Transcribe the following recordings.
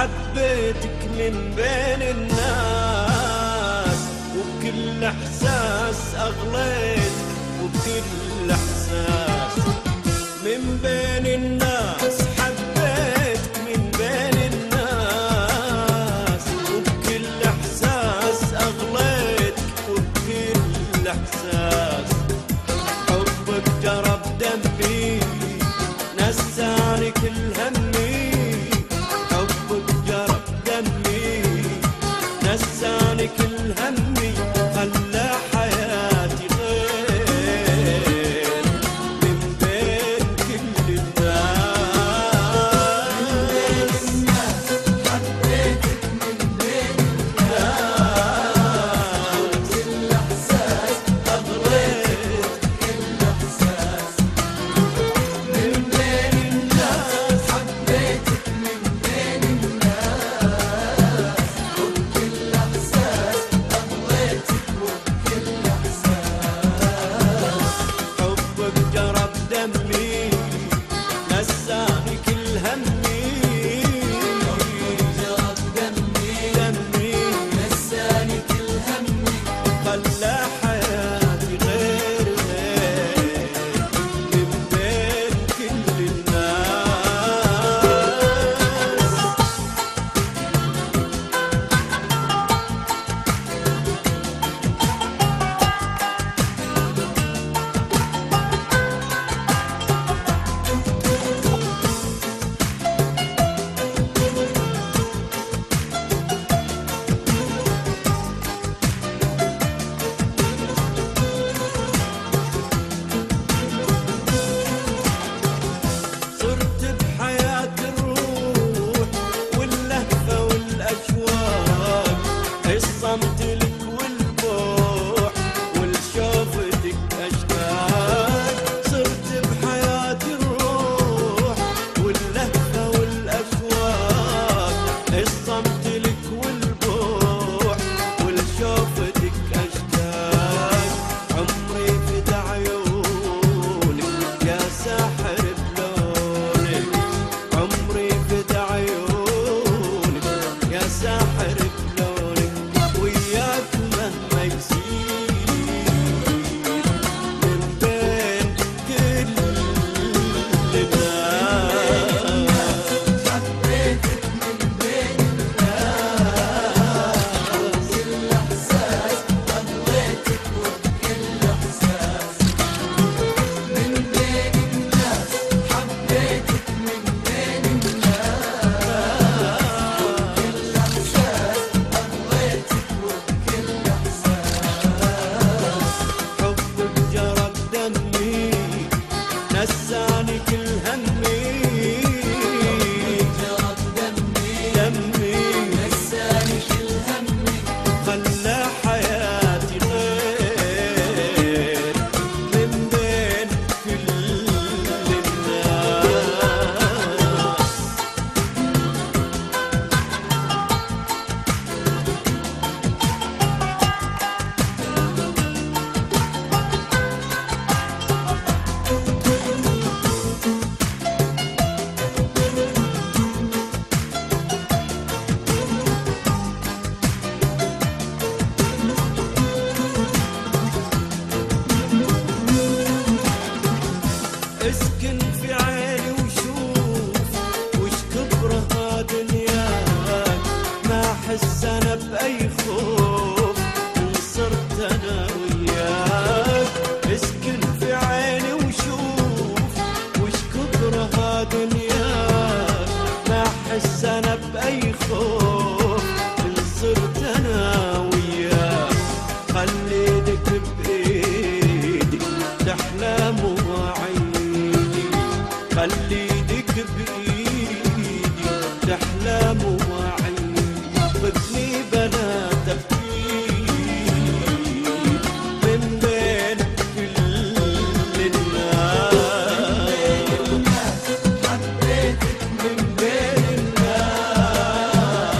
حبيتك من بين الناس، وبكل احساس اغليت، وبكل احساس من بين الناس. حبيتك من بين الناس، وبكل احساس اغليتك، وبكل احساس حبك جرب دمي، نساني كل همي. حبك جرب دمي، نساني كل همي، خلى حياتي غير من بين كل الناس. حبيتك من بين الناس، كل احساس أغليت كل احساس من بين الناس. حبيتك من بين الناس، وبكل احساس اغويتك، وبكل احساس حبك جرب دمي، نساني كل همي. جرب دمي دمي نساني كل همي، خلى حياتي غير من بين كل الناس. صرت بحياة الروح واللهفة والأشواق، الصمت لك والبوح والشوفتك أشتاق. صرت بحياة الروح واللهفة والأشواق، الصمت لك والبوح والشوفتك أشتاق. عمري فدى عيونك يا ساحر بلونك، عمري فدى عيونك يا ساحر بلونك، وياك مهما يصير من بين كل الناس. حبيتك من بين الناس، كل احساس اغويتك، وبكل احساس من بين الناس. حبيتك من بين الناس، وبكل احساس اغويتك، وبكل احساس حبك جرب دمي، نساني كل همي. جرب دمي دمي نساني كل همي، خلى حياتي غير من بين كل الناس. اسكن في عيني وشوف وش كبرها دنياك، ما احس انا باي خوف ان صرت انا وياك. اسكن في عيني وشوف وش كبرها دنياك، ما احس انا باي خوف ان صرت انا وياك. خلي ايدك بايدي تحلم وعيني، خلي ايدك بايدي تحلم وعيني، خذني بلا تفكير من بين كل الناس. حبيتك من بين الناس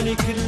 لساني كل